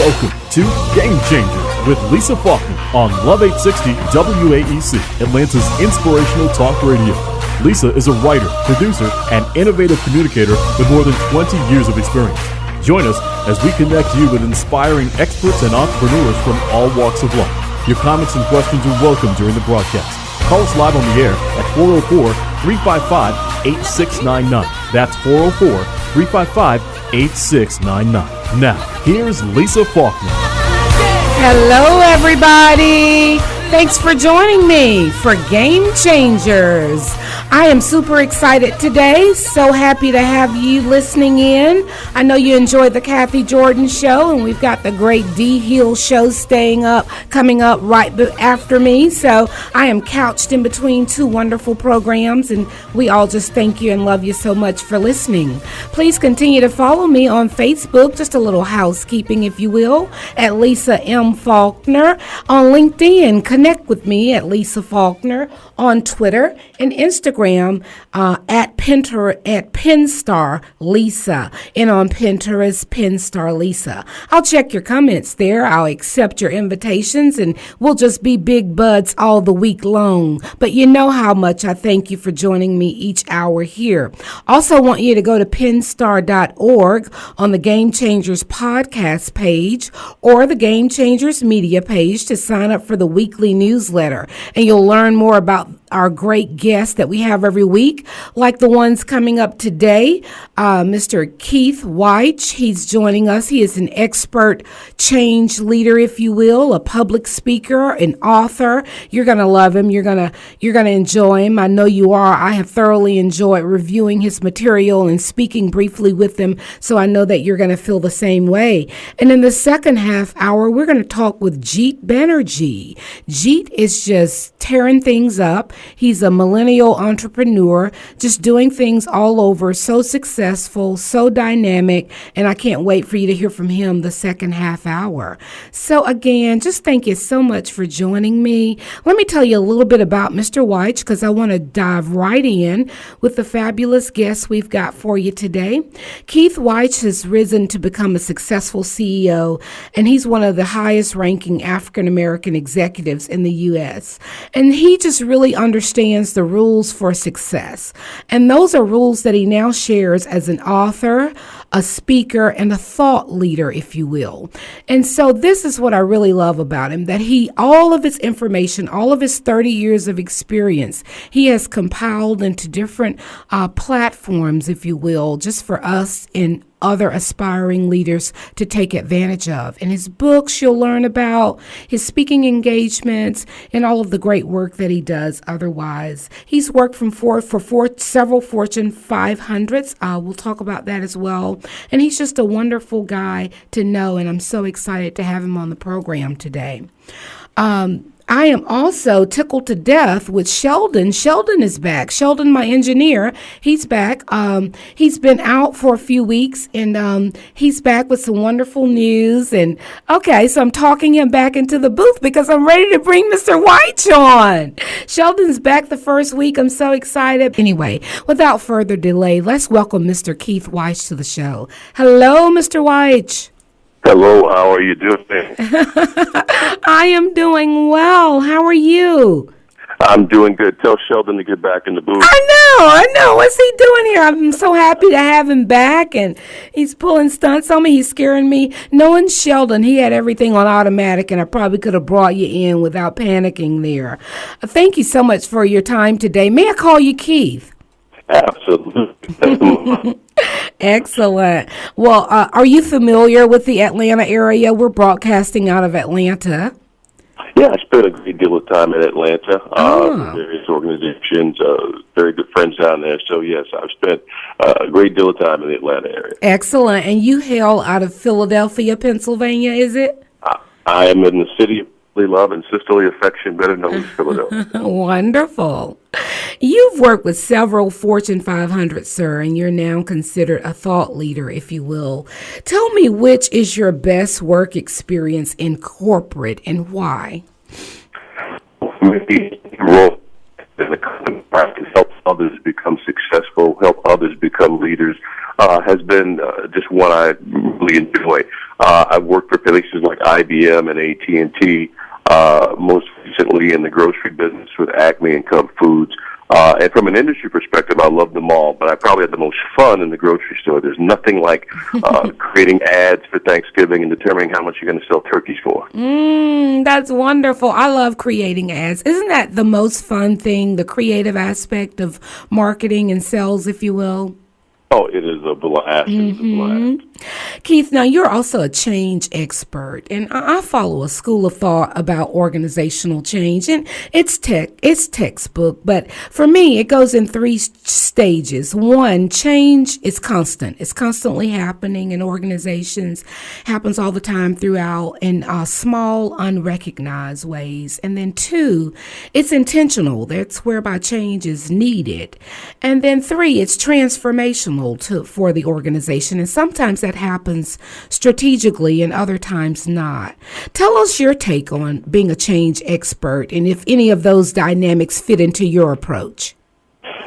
Welcome to Game Changers with Lisa Faulkner on Love 860 WAEC, Atlanta's inspirational talk radio. Lisa is a writer, producer, and innovative communicator with more than 20 years of experience. Join us as we connect you with inspiring experts and entrepreneurs from all walks of life. Your comments and questions are welcome during the broadcast. Call us live on the air at 404-355-8699. That's 404-355-8699. Now, here's Lisa Faulkner. Hello, everybody. Thanks for joining me for Game Changers. I am super excited today. So happy to have you listening in. I know you enjoyed the Kathy Jordan show, and we've got the great D Hill show coming up right after me. So I am couched in between two wonderful programs, and we all just thank you and love you so much for listening. Please continue to follow me on Facebook, just a little housekeeping, if you will, at Lisa M. Faulkner. On LinkedIn, connect with me at Lisa Faulkner. On Twitter and Instagram at Pinstar Lisa, and on Pinterest, Pinstar Lisa. I'll check your comments there. I'll accept your invitations, and we'll just be big buds all the week long. But you know how much I thank you for joining me each hour here. Also want you to go to pinstar.org on the Game Changers podcast page or the Game Changers media page to sign up for the weekly newsletter, and you'll learn more about our great guests that we have every week, like the ones coming up today, Mr. Keith Wyche. He's joining us. He is an expert change leader, if you will, a public speaker, an author. You're going to love him. You're going to enjoy him. I know you are. I have thoroughly enjoyed reviewing his material and speaking briefly with him, so I know that you're going to feel the same way. And in the second half hour, we're going to talk with Jeet Banarjee. Jeet is just tearing things up. He's a millennial entrepreneur, just doing things all over, so successful, so dynamic, and I can't wait for you to hear from him the second half hour. So again, just thank you so much for joining me. Let me tell you a little bit about Mr. Wyche, because I want to dive right in with the fabulous guests we've got for you today. Keith Wyche has risen to become a successful CEO, and he's one of the highest ranking African-American executives in the U.S., and he just really understands the rules for success. And those are rules that he now shares as an author, a speaker, and a thought leader, if you will. And so this is what I really love about him, that all of his information, all of his 30 years of experience, he has compiled into different platforms, if you will, just for us in other aspiring leaders to take advantage of. In his books, you'll learn about his speaking engagements and all of the great work that he does otherwise. He's worked for several Fortune 500s. We'll talk about that as well. And he's just a wonderful guy to know, and I'm so excited to have him on the program today. I am also tickled to death with Sheldon. Sheldon is back. Sheldon, my engineer, he's back. He's been out for a few weeks, and he's back with some wonderful news. And okay, so I'm talking him back into the booth because I'm ready to bring Mr. Wyche on. Sheldon's back the first week. I'm so excited. Anyway, without further delay, let's welcome Mr. Keith Wyche to the show. Hello, Mr. Wyche. Hello, how are you doing? I am doing well. How are you? I'm doing good. Tell Sheldon to get back in the booth. I know. What's he doing here? I'm so happy to have him back, and he's pulling stunts on me. He's scaring me. Knowing Sheldon, he had everything on automatic, and I probably could have brought you in without panicking there. Thank you so much for your time today. May I call you Keith? Absolutely. Excellent. Well, are you familiar with the Atlanta area? We're broadcasting out of Atlanta. Yeah, I spent a great deal of time in Atlanta, various organizations, very good friends down there. So, yes, I've spent a great deal of time in the Atlanta area. Excellent. And you hail out of Philadelphia, Pennsylvania, is it? I am in the city of love and sisterly affection, better known as Philadelphia. Wonderful. You've worked with several Fortune 500, sir, and you're now considered a thought leader, if you will. Tell me, which is your best work experience in corporate and why? Maybe role in the company can help others become successful, help others become leaders, has been just one I really enjoy. I've worked for places like IBM and AT&T, most recently in the grocery business with Acme and Cub Foods. And from an industry perspective, I love them all, but I probably had the most fun in the grocery store. There's nothing like creating ads for Thanksgiving and determining how much you're going to sell turkeys for. That's wonderful. I love creating ads. Isn't that the most fun thing, the creative aspect of marketing and sales, if you will? Oh, it is a blast. It's a blast. Keith, now you're also a change expert, and I follow a school of thought about organizational change, and it's textbook, but for me, it goes in three stages. One, change is constant. It's constantly happening in organizations, happens all the time throughout in small, unrecognized ways. And then two, it's intentional. That's whereby change is needed. And then three, it's transformational for the organization, and sometimes that happens strategically and other times not. Tell us your take on being a change expert and if any of those dynamics fit into your approach.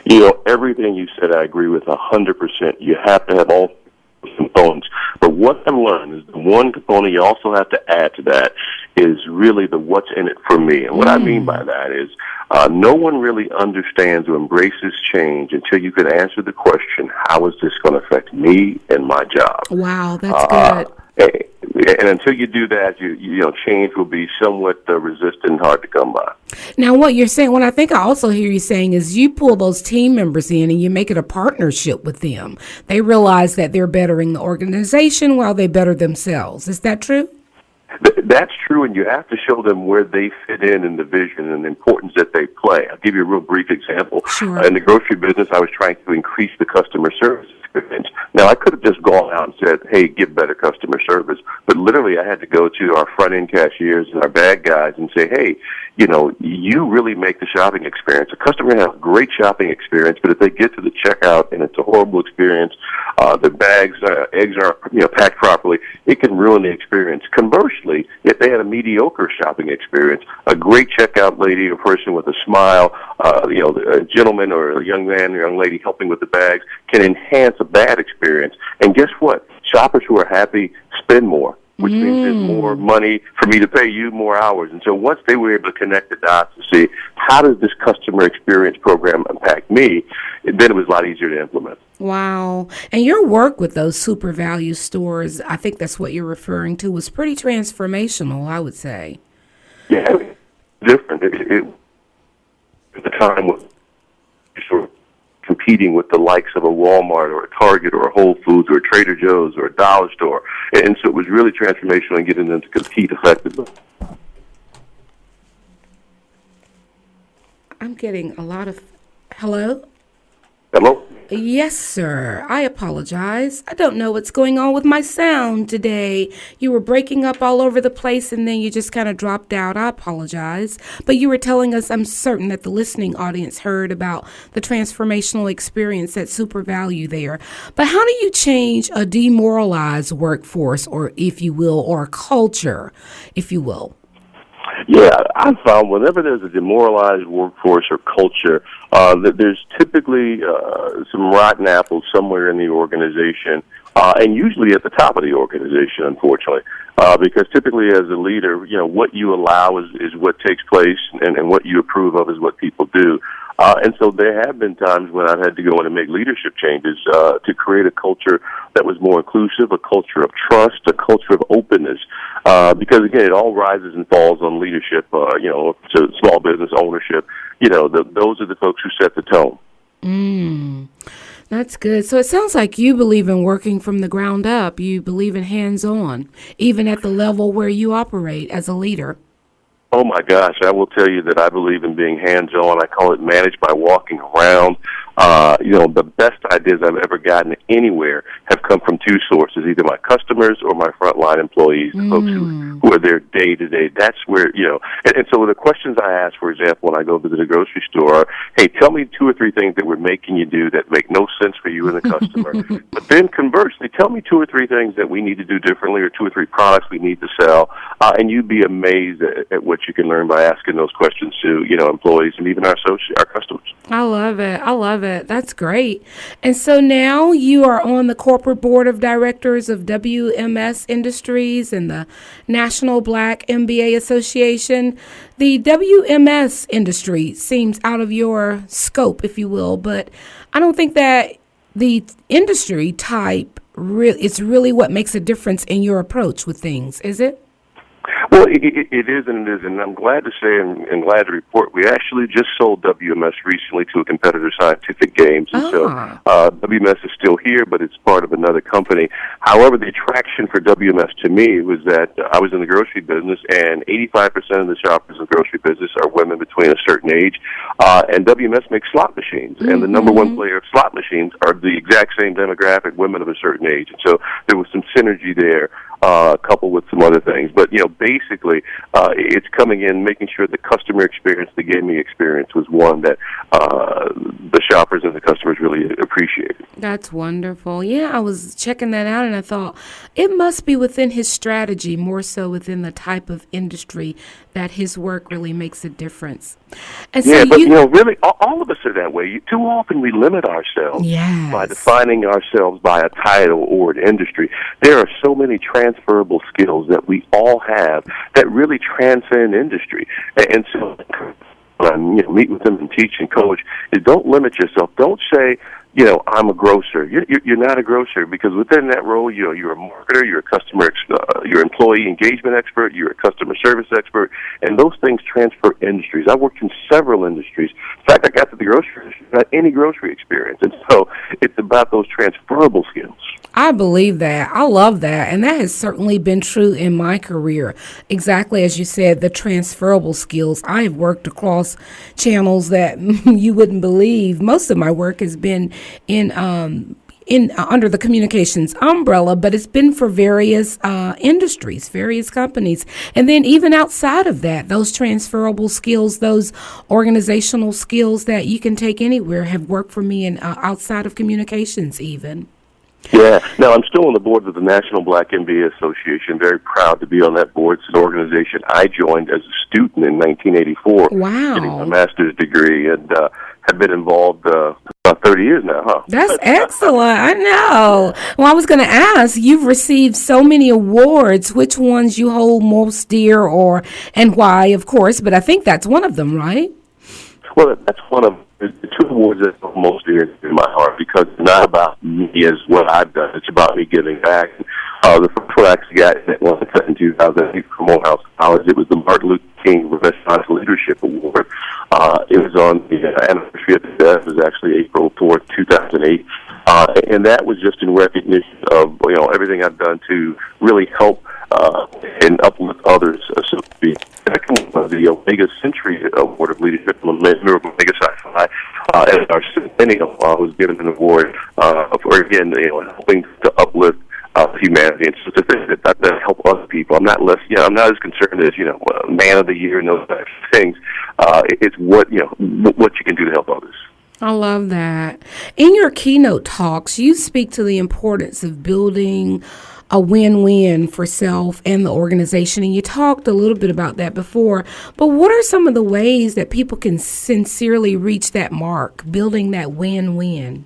You know, everything you said I agree with 100%. You have to have all components. But what I've learned is the one component you also have to add to that is really the what's in it for me. And what I mean by that is no one really understands or embraces change until you can answer the question, how is this going to affect me and my job? Wow, that's good. And until you do that, you know, change will be somewhat resistant and hard to come by. Now, what you're saying, what I think I also hear you saying is you pull those team members in and you make it a partnership with them. They realize that they're bettering the organization while they better themselves. Is that true? That's true, and you have to show them where they fit in the vision and the importance that they play. I'll give you a real brief example. Sure. In the grocery business, I was trying to increase the customer service experience. Now, I could have just gone out and said, hey, give better customer service, but literally I had to go to our front-end cashiers and our bag guys and say, hey, you know, you really make the shopping experience. A customer has a great shopping experience, but if they get to the checkout and it's a horrible experience, the bags, eggs aren't, you know, packed properly, it can ruin the experience. Conversely, if they had a mediocre shopping experience, a great checkout lady or person with a smile, you know, a gentleman or a young man or young lady helping with the bags can enhance a bad experience. And guess what? Shoppers who are happy spend more, which means there's more money for me to pay you more hours. And so once they were able to connect the dots to see how does this customer experience program impact me, then it was a lot easier to implement. Wow. And your work with those super value stores, I think that's what you're referring to, was pretty transformational, I would say. Yeah, different. It at the time was sort of competing with the likes of a Walmart or a Target or a Whole Foods or a Trader Joe's or a dollar store. And so it was really transformational in getting them to compete effectively. I'm getting a lot of... Hello? Hello? Yes, sir. I apologize. I don't know what's going on with my sound today. You were breaking up all over the place and then you just kind of dropped out. I apologize. But you were telling us, I'm certain that the listening audience heard about the transformational experience at Super Value there. But how do you change a demoralized workforce, or if you will, or a culture, if you will? Yeah, I've found whenever there's a demoralized workforce or culture, that there's typically some rotten apples somewhere in the organization, and usually at the top of the organization, unfortunately, because typically as a leader, you know, what you allow is what takes place, and what you approve of is what people do. And so there have been times when I've had to go in and make leadership changes to create a culture that was more inclusive, a culture of trust, a culture of openness. Because, again, it all rises and falls on leadership, you know, to small business ownership. You know, those are the folks who set the tone. That's good. So it sounds like you believe in working from the ground up. You believe in hands-on, even at the level where you operate as a leader. Oh, my gosh, I will tell you that I believe in being hands-on. I call it managed by walking around. You know, the best ideas I've ever gotten anywhere have come from two sources, either my customers or my frontline employees, the folks who are there day to day. That's where, you know, and so the questions I ask, for example, when I go visit a grocery store are, hey, tell me 2 or 3 things that we're making you do that make no sense for you and the customer. But then conversely, tell me 2 or 3 things that we need to do differently, or 2 or 3 products we need to sell, and you'd be amazed at what you can learn by asking those questions to, employees and even our customers. I love it. I love it. That's great. And so now you are on the corporate board of directors of WMS Industries and the National Black MBA Association. The WMS industry seems out of your scope, if you will, but I don't think that the industry type it's really what makes a difference in your approach with things, is it? Well, it is and it isn't. I'm glad to say and glad to report we actually just sold WMS recently to a competitor, Scientific Games. And so WMS is still here, but it's part of another company. However, the attraction for WMS to me was that I was in the grocery business, and 85% of the shoppers in the grocery business are women between a certain age. And WMS makes slot machines, and the number one player of slot machines are the exact same demographic, women of a certain age. And so there was some synergy there, coupled with some other things. But, basically, it's coming in, making sure the customer experience, the gaming experience, was one that the shoppers and the customers really appreciated. That's wonderful. Yeah, I was checking that out, and I thought it must be within his strategy, more so within the type of industry, that his work really makes a difference. And so really, all of us are that way. Too often we limit ourselves by defining ourselves by a title or an industry. There are so many transferable skills that we all have that really transcend industry. And so meet with them and teach and coach is don't limit yourself. Don't say, I'm a grocer. You're not a grocer, because within that role, you're a marketer, you're a customer, you're an employee engagement expert, you're a customer service expert, and those things transfer industries. I worked in several industries. In fact, I got to the grocery industry without any grocery experience, and so it's about those transferable skills. I believe that. I love that. And that has certainly been true in my career. Exactly as you said, the transferable skills. I have worked across channels that you wouldn't believe. Most of my work has been in under the communications umbrella, but it's been for various industries, various companies. And then even outside of that, those transferable skills, those organizational skills that you can take anywhere have worked for me in outside of communications even. Yeah. Now, I'm still on the board of the National Black MBA Association. Very proud to be on that board. It's an organization I joined as a student in 1984. Wow. Getting a master's degree, and have been involved about 30 years now, huh? That's excellent. I know. Well, I was going to ask, you've received so many awards. Which ones you hold most dear, and why, of course, but I think that's one of them, right? Well, that's one of the two awards that are most dear to my heart, because it's not about me as what I've done. It's about me giving back. The first one I actually got in Atlanta in 2008 from Morehouse College. It was the Martin Luther King Renaissance Leadership Award. It was on the anniversary of the death. It was actually April 4th, 2008. And that was just in recognition of, everything I've done to really help and uplift others, so to speak. The second one was the Omega Century Award of Leadership from Omega Sci-Fi. And our Centennial was given an award for, again, helping to uplift humanity, and so to think that help other people. I'm not as concerned as man of the year and those types of things. It's what you can do to help others. I love that. In your keynote talks, you speak to the importance of building a win-win for self and the organization, and you talked a little bit about that before. But what are some of the ways that people can sincerely reach that mark, building that win-win?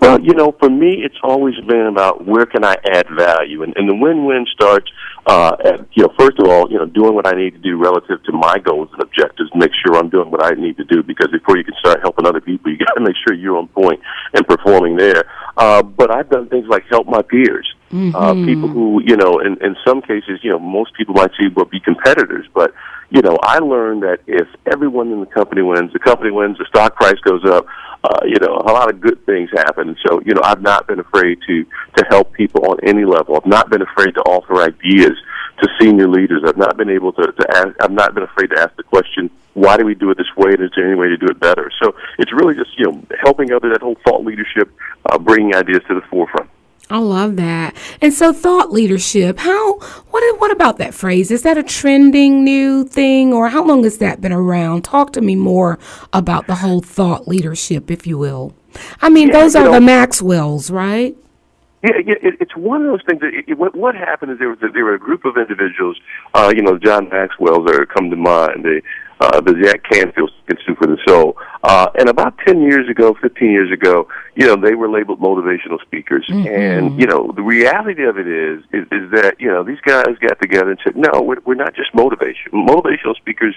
Well, for me, it's always been about where can I add value, and the win-win starts at, first of all, doing what I need to do relative to my goals and objectives, make sure I'm doing what I need to do, because before you can start helping other people, you got to make sure you're on point and performing there. But I've done things like help my peers, people who, in some cases, most people might see be competitors, but I learned that if everyone in the company wins, the stock price goes up, a lot of good things happen. And so, I've not been afraid to help people on any level. I've not been afraid to offer ideas to senior leaders. I've not been able to ask, I've not been afraid to ask the question, why do we do it this way, and is there any way to do it better? So it's really just, helping others, that whole thought leadership, bringing ideas to the forefront. I love that. And so thought leadership, what about that phrase? Is that a trending new thing, or how long has that been around? Talk to me more about the whole thought leadership, if you will. I mean, those are the Maxwells, right? It's one of those things. What happened is there were a group of individuals, John Maxwell's that come to mind, the Jack Canfield Soup for the Soul. And about 10 years ago, 15 years ago, they were labeled motivational speakers. Mm-hmm. And, the reality of it is that, these guys got together and said, no, we're not just motivation. Motivational speakers,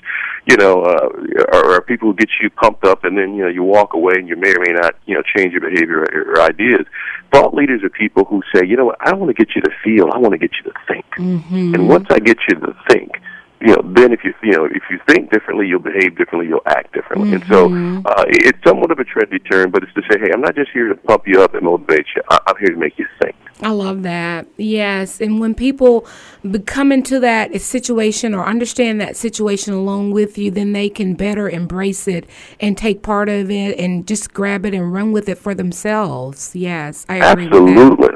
are people who get you pumped up and then, you walk away and you may or may not, change your behavior or ideas. Thought leaders are people who say, I don't want to get you to feel, I want to get you to think. Mm-hmm. And once I get you to think, then if you think differently, you'll behave differently, you'll act differently. Mm-hmm. And so it's somewhat of a trendy term, but it's to say, hey, I'm not just here to pump you up and motivate you. I'm here to make you think. I love that. Yes. And when people come into that situation or understand that situation along with you, then they can better embrace it and take part of it and just grab it and run with it for themselves. Yes, I agree with that. Absolutely.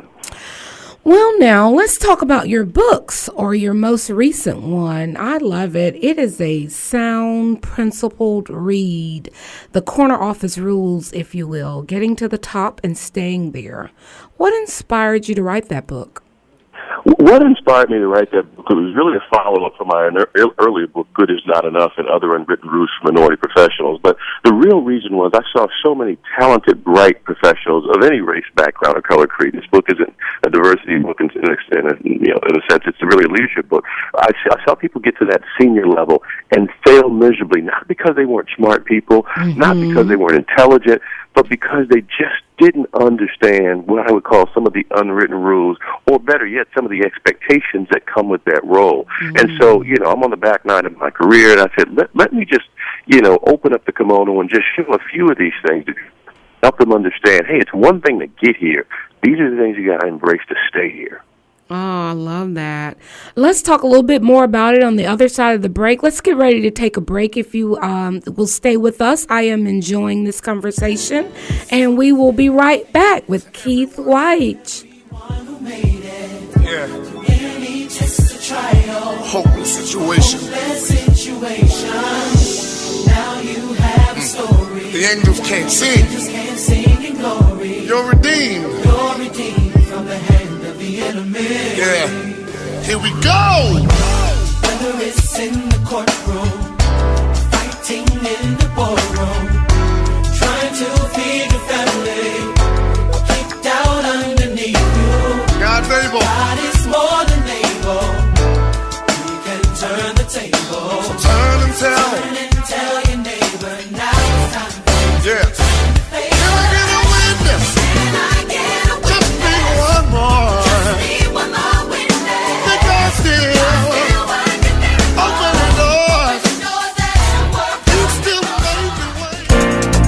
Well, now let's talk about your books or your most recent one. I love it. It is a sound, principled read. The corner office rules, if you will, getting to the top and staying there. What inspired you to write that book? What inspired me to write that book was really a follow-up from my earlier book, Good Is Not Enough and Other Unwritten Rules for Minority Professionals. But the real reason was I saw so many talented, bright professionals of any race, background, or color creed. This book isn't a diversity book in a sense. It's really a leadership book. I saw people get to that senior level and fail miserably, not because they weren't smart people, mm-hmm. not because they weren't intelligent, but because they just didn't understand what I would call some of the unwritten rules, or better yet, some of the expectations that come with that role. Mm-hmm. And so, I'm on the back nine of my career, and I said, let me just, open up the kimono and just show a few of these things to help them understand, hey, it's one thing to get here. These are the things you got to embrace to stay here. Oh, I love that. Let's talk a little bit more about it on the other side of the break. Let's get ready to take a break. If you will stay with us, I am enjoying this conversation, and we will be right back with Keith Wyche. Yeah. Hopeless situation. Now you have a story. The angels can't sing. You're redeemed. From the hand of the enemy. Yeah. Here we go. Whether it's in the courtroom, fighting in the ballroom, trying to feed your family, kicked out underneath you. God's able. God is more than able. He can turn the table. So turn and tell. Turn and tell your neighbor now it's time for you. Yeah.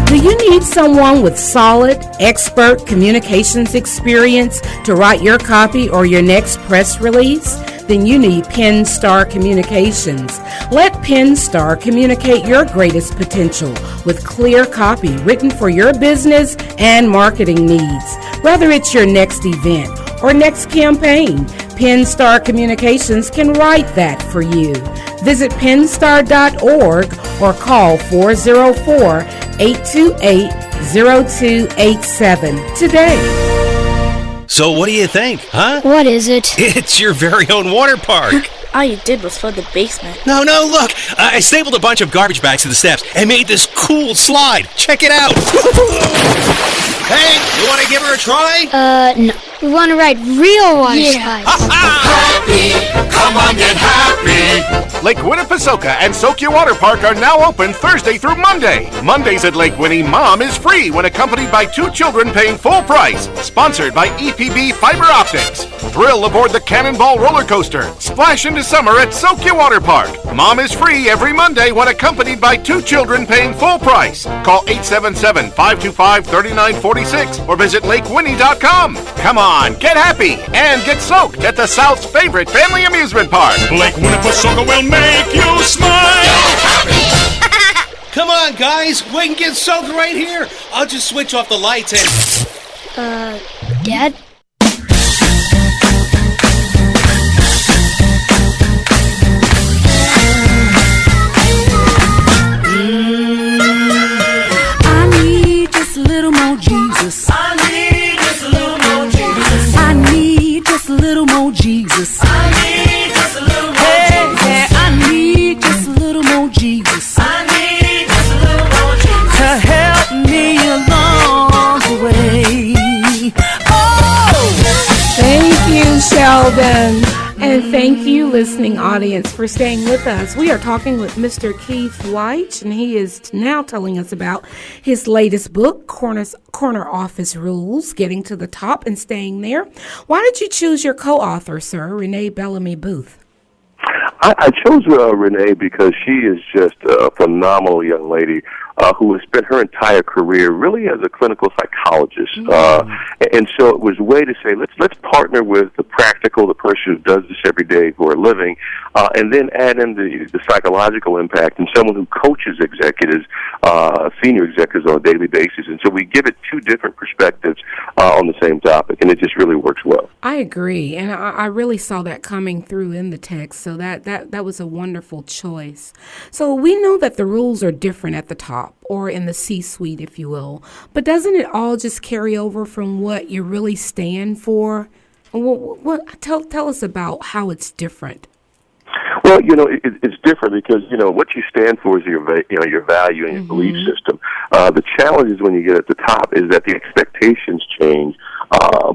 Do you need someone with solid, expert communications experience to write your copy or your next press release? Then you need PenStar Communications. Let PenStar communicate your greatest potential with clear copy written for your business and marketing needs. Whether it's your next event or next campaign, PenStar Communications can write that for you. Visit penstar.org or call 404-828-0287 today. So what do you think, huh? What is it? It's your very own water park. All you did was flood the basement. No, look. I stapled a bunch of garbage bags to the steps and made this cool slide. Check it out. Hey, you want to give her a try? No. We want to ride real water slides. Happy, come on, get happy. Lake Winnipesaukah and Sokia Water Park are now open Thursday through Monday. Mondays at Lake Winnie, Mom is free when accompanied by 2 children paying full price. Sponsored by EPB Fiber Optics. Thrill aboard the Cannonball roller coaster. Splash into summer at Sokia Water Park. Mom is free every Monday when accompanied by 2 children paying full price. Call 877-525-3946 or visit lakewinnie.com. Come on, get happy and get soaked at the South's favorite family amusement park. Lake Winnipesaukah will make you smile. Come on, guys. We can get soaked right here. I'll just switch off the lights and... Dad? I need just a little more Jesus. I need just a little more Jesus. I little more Jesus. I need just a little more Jesus. Yeah, I need just a little more Jesus. I need just a little more Jesus to help me along the way. Oh, thank you, Sheldon. And thank you, listening audience, for staying with us. We are talking with Mr. Keith Wyche, and he is now telling us about his latest book, Corner Office Rules, Getting to the Top and Staying There. Why did you choose your co-author, sir, Renee Bellamy Booth? I chose Renee because she is just a phenomenal young lady who has spent her entire career really as a clinical psychologist. And so it was a way to say, let's partner with the practical, the person who does this every day for a living, and then add in the psychological impact and someone who coaches executives, senior executives on a daily basis. And so we give it two different perspectives on the same topic, and it just really works well. I agree, and I really saw that coming through in the text, so that was a wonderful choice. So we know that the rules are different at the top, or in the C-suite, if you will, but doesn't it all just carry over from what you really stand for? Tell us about how it's different. Well, it's different because, what you stand for is your value and your belief system. The challenge is when you get at the top is that the expectations change,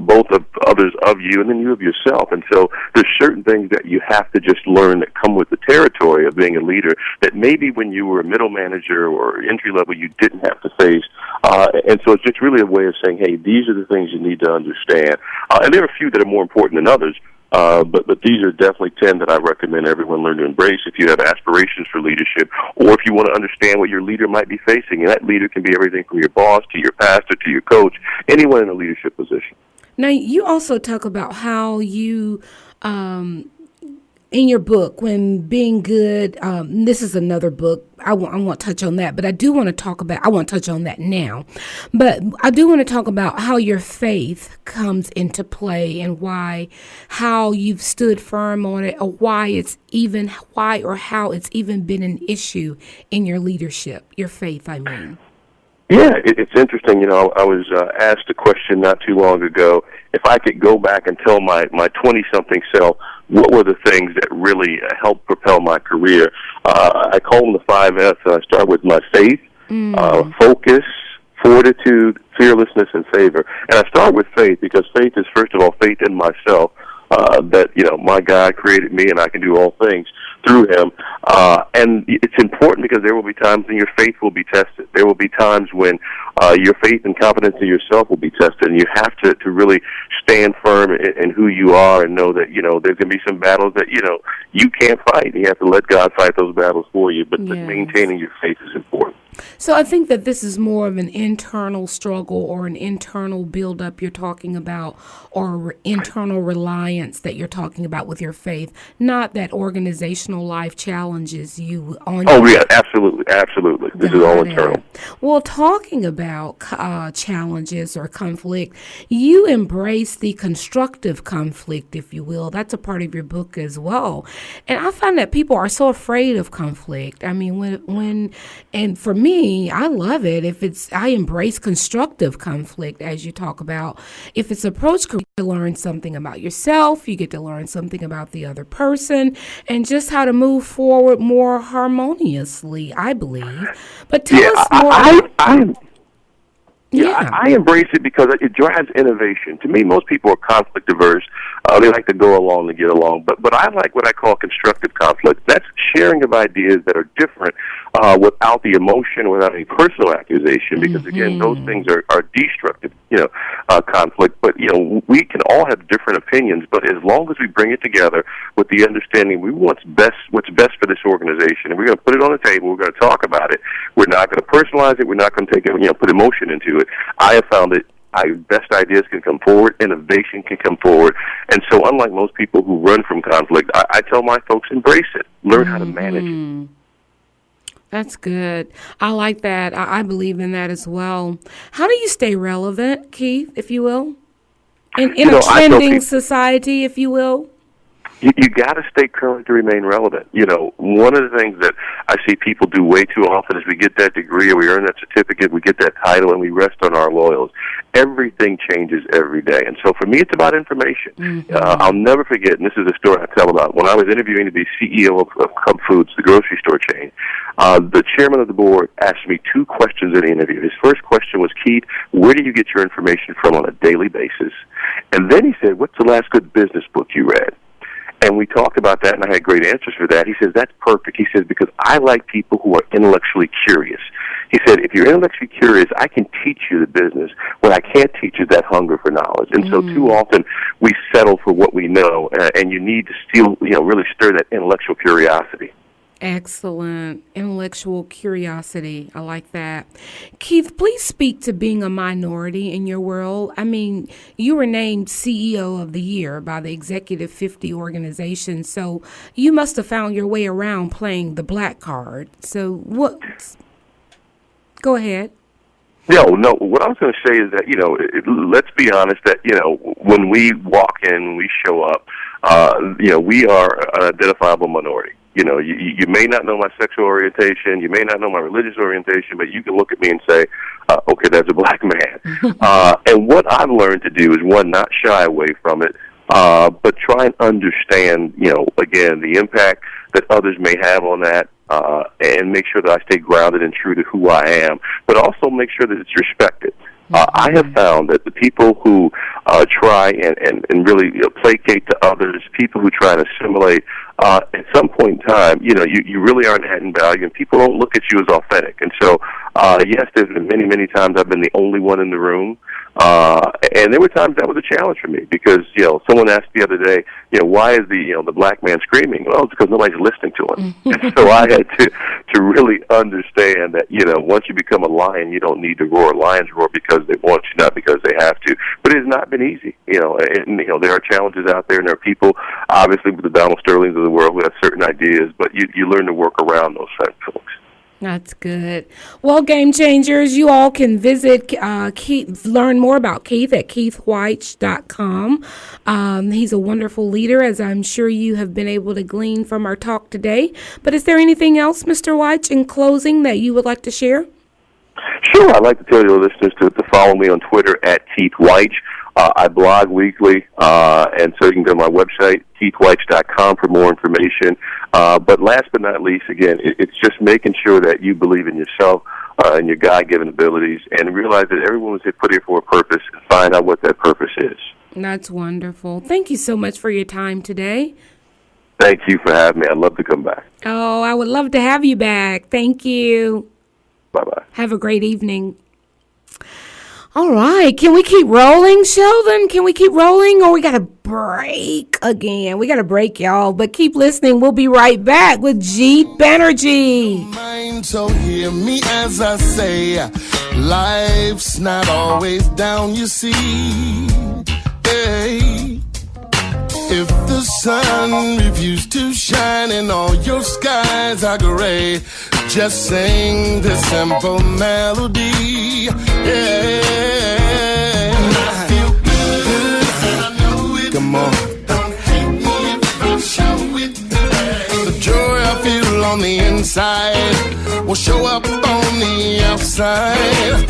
both of others of you and then you of yourself. And so there's certain things that you have to just learn that come with the territory of being a leader that maybe when you were a middle manager or entry level you didn't have to face. And so it's just really a way of saying, hey, these are the things you need to understand. And there are a few that are more important than others. But these are definitely 10 that I recommend everyone learn to embrace if you have aspirations for leadership or if you want to understand what your leader might be facing. And that leader can be everything from your boss to your pastor to your coach, anyone in a leadership position. Now, you also talk about how you, in your book, when being good, this is another book. I won't touch on that, but I won't touch on that now. But I do want to talk about how your faith comes into play and how you've stood firm on it, or how it's even been an issue in your leadership, your faith, I mean. Yeah, it's interesting. I was asked a question not too long ago. If I could go back and tell my 20-something self what were the things that really helped propel my career, I call them the 5 F's. I start with my faith, focus, fortitude, fearlessness, and favor. And I start with faith because faith is, first of all, faith in myself, that, my God created me and I can do all things through him. And it's important because there will be times when your faith will be tested. There will be times when your faith and confidence in yourself will be tested, and you have to really stand firm in who you are and know that, there can be some battles that, you can't fight. You have to let God fight those battles for you, but maintaining your faith is important. So I think that this is more of an internal struggle or an internal buildup you're talking about, or internal reliance that you're talking about with your faith, not that organizational life challenges you on. Oh, yeah, absolutely. This is all internal. Well, talking about challenges or conflict, you embrace the constructive conflict, if you will. That's a part of your book as well. And I find that people are so afraid of conflict. I mean, and for me, I love it. I embrace constructive conflict, as you talk about. If it's approached, you get to learn something about yourself, you get to learn something about the other person, and just how to move forward more harmoniously, I believe. But tell us more. I embrace it because it drives innovation. To me, most people are conflict averse. They like to go along to get along. But I like what I call constructive conflict. That's sharing of ideas that are different without the emotion, without any personal accusation. Because, again, those things are destructive, conflict. But, we can all have different opinions. But as long as we bring it together with the understanding we want what's best for this organization, and we're going to put it on the table, we're going to talk about it. We're not going to personalize it. We're not going to take put emotion into it. I have found that best ideas can come forward, innovation can come forward. And so unlike most people who run from conflict, I tell my folks, embrace it. Learn how to manage it. That's good. I like that. I believe in that as well. How do you stay relevant, Keith, if you will? In a trending society, if you will? You got to stay current to remain relevant. One of the things that I see people do way too often is we get that degree or we earn that certificate, we get that title, and we rest on our laurels. Everything changes every day. And so for me, it's about information. Mm-hmm. I'll never forget, and this is a story I tell about, when I was interviewing to be CEO of Cub Foods, the grocery store chain, the chairman of the board asked me 2 questions in the interview. His first question was, Keith, where do you get your information from on a daily basis? And then he said, what's the last good business book you read? And we talked about that, and I had great answers for that. He says, that's perfect. He says, because I like people who are intellectually curious. He said, if you're intellectually curious, I can teach you the business. What I can't teach is that hunger for knowledge. And so too often we settle for what we know, and you need to still, really stir that intellectual curiosity. Excellent. Intellectual curiosity. I like that. Keith, please speak to being a minority in your world. I mean, you were named CEO of the Year by the Executive 50 organization, so you must have found your way around playing the black card. So go ahead. No, what I was going to say is that, let's be honest that, when we walk in, we show up, we are an identifiable minority. You may not know my sexual orientation, you may not know my religious orientation, but you can look at me and say, okay, that's a black man. And what I've learned to do is, one, not shy away from it, but try and understand, again, the impact that others may have on that, and make sure that I stay grounded and true to who I am, but also make sure that it's respected. I have found that the people who try and really placate to others, people who try and assimilate, at some point in time, you really aren't adding value, and people don't look at you as authentic. And so, yes, there's been many, many times I've been the only one in the room, and there were times that was a challenge for me because, someone asked the other day, why is the black man screaming? Well, it's because nobody's listening to him. And so I had to really understand that, once you become a lion, you don't need to roar. Lions roar because they want to, not because they have to. But it has not been easy, and there are challenges out there, and there are people, obviously, with the Donald Sterlings of the world who have certain ideas, but you learn to work around those folks. That's good. Well, Game Changers, you all can visit Keith, learn more about Keith at keithwyche.com. He's a wonderful leader, as I'm sure you have been able to glean from our talk today. But is there anything else, Mr. Wyche, in closing that you would like to share? Sure. I'd like to tell your listeners to follow me on Twitter at Keith Wyche. I blog weekly, and so you can go to my website, keithwyche.com, for more information. But last but not least, again, it's just making sure that you believe in yourself and your God-given abilities, and realize that everyone was put here for a purpose, and find out what that purpose is. That's wonderful. Thank you so much for your time today. Thank you for having me. I'd love to come back. Oh, I would love to have you back. Thank you. Bye-bye. Have a great evening. All right. Can we keep rolling, Sheldon? Can we keep rolling, or we got to break again? We got to break, y'all. But keep listening. We'll be right back with Jeet Banarjee. So hear me as I say, life's not always down, you see. Hey. If the sun refuses to shine and all your skies are gray, just sing this simple melody. Yeah. I feel good and I know it. Come on. Don't hate me if I show it. The joy I feel on the inside will show up on the outside.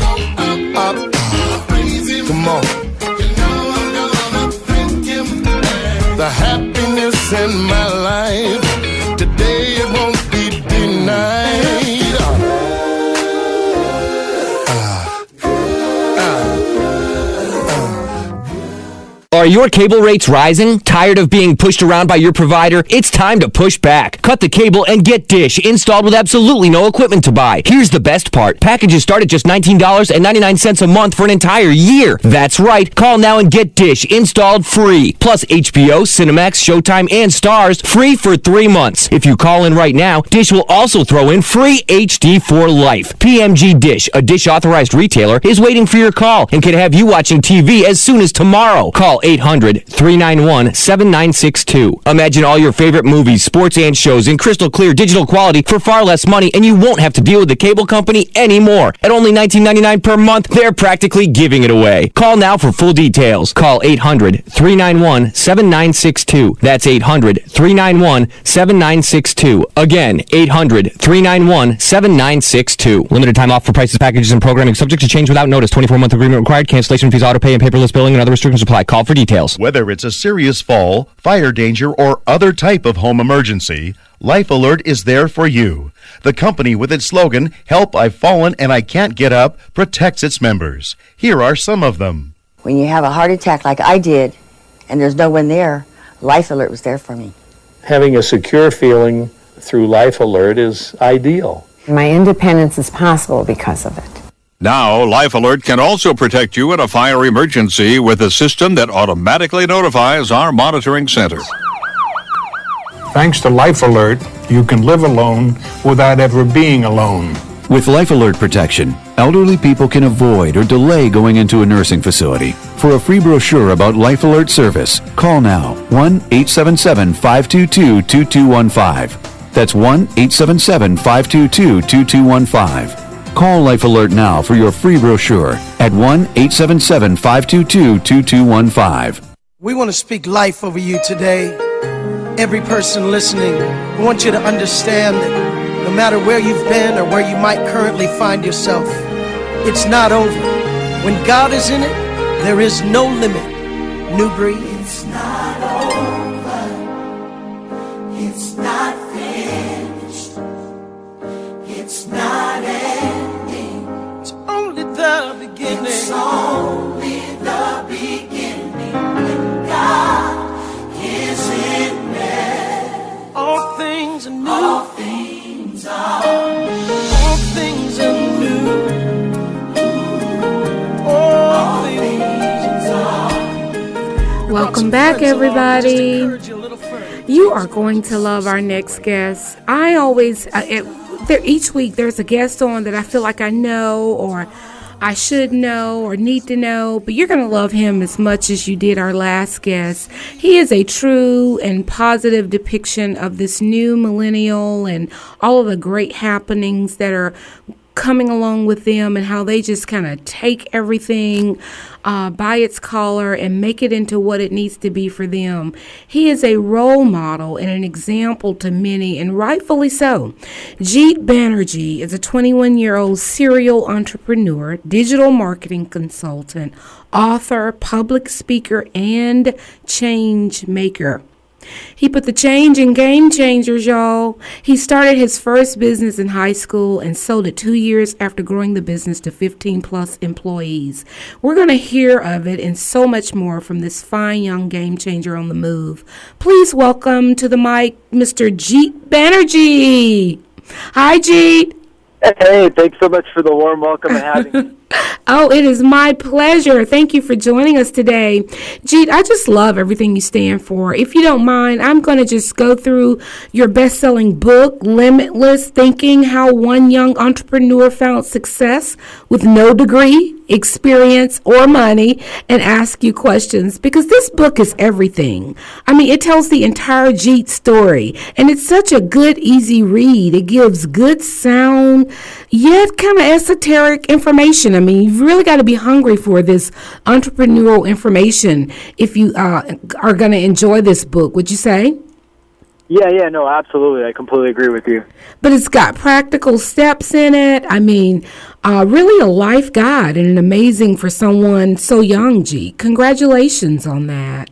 Up. Come on. The happiness in my life today, it won't be denied. Are your cable rates rising? Tired of being pushed around by your provider? It's time to push back. Cut the cable and get Dish installed with absolutely no equipment to buy. Here's the best part. Packages start at just $19.99 a month for an entire year. That's right. Call now and get Dish installed free. Plus HBO, Cinemax, Showtime, and Stars free for 3 months. If you call in right now, Dish will also throw in free HD for life. PMG Dish, a Dish authorized retailer, is waiting for your call and can have you watching TV as soon as tomorrow. Call 800-391-7962. Imagine all your favorite movies, sports, and shows in crystal clear digital quality for far less money, and you won't have to deal with the cable company anymore. At only $19.99 per month, they're practically giving it away. Call now for full details. Call 800-391-7962. That's 800-391-7962. Again, 800-391-7962. Limited time offer for prices, packages, and programming subject to change without notice. 24-month agreement required. Cancellation fees, auto pay, and paperless billing and other restrictions apply. Call for details. Whether it's a serious fall, fire danger, or other type of home emergency, Life Alert is there for you. The company, with its slogan, "Help, I've fallen and I can't get up," protects its members. Here are some of them. When you have a heart attack like I did, and there's no one there, Life Alert was there for me. Having a secure feeling through Life Alert is ideal. My independence is possible because of it. Now, Life Alert can also protect you in a fire emergency with a system that automatically notifies our monitoring center. Thanks to Life Alert, you can live alone without ever being alone. With Life Alert protection, elderly people can avoid or delay going into a nursing facility. For a free brochure about Life Alert service, call now 1-877-522-2215. That's 1-877-522-2215. Call Life Alert now for your free brochure at 1-877-522-2215. We want to speak life over you today. Every person listening, I want you to understand that no matter where you've been or where you might currently find yourself, it's not over. When God is in it, there is no limit. New breed. It's not over. It's not finished. It's not ending. It's only the beginning. It's only the beginning. When God is in there, all things are new. All things are new. All things are. Welcome back, everybody. You are going to love our next guest. I always, each week there's a guest on that I feel like I know or I should know or need to know, but you're going to love him as much as you did our last guest. He is a true and positive depiction of this new millennial and all of the great happenings that are coming along with them and how they just kind of take everything by its collar and make it into what it needs to be for them. He is a role model and an example to many, and rightfully so. Jeet Banarjee is a 21-year-old serial entrepreneur, digital marketing consultant, author, public speaker, and change maker. He put the change in Game Changers, y'all. He started his first business in high school and sold it 2 years after growing the business to 15-plus employees. We're going to hear of it and so much more from this fine young game changer on the move. Please welcome to the mic Mr. Jeet Banarjee. Hi, Jeet. Hey, thanks so much for the warm welcome and having me. Oh, it is my pleasure. Thank you for joining us today. Jeet, I just love everything you stand for. If you don't mind, I'm going to just go through your best-selling book, Limitless Thinking, How One Young Entrepreneur Found Success with No Degree, Experience, or Money, and ask you questions, because this book is everything. I mean, it tells the entire Jeet story, and it's such a good, easy read. It gives good sound, yet kind of esoteric information. I mean, you've really got to be hungry for this entrepreneurial information if you are going to enjoy this book, would you say? Yeah, no, absolutely. I completely agree with you. But it's got practical steps in it. I mean, really a life guide and amazing for someone so young, Jeet. Congratulations on that.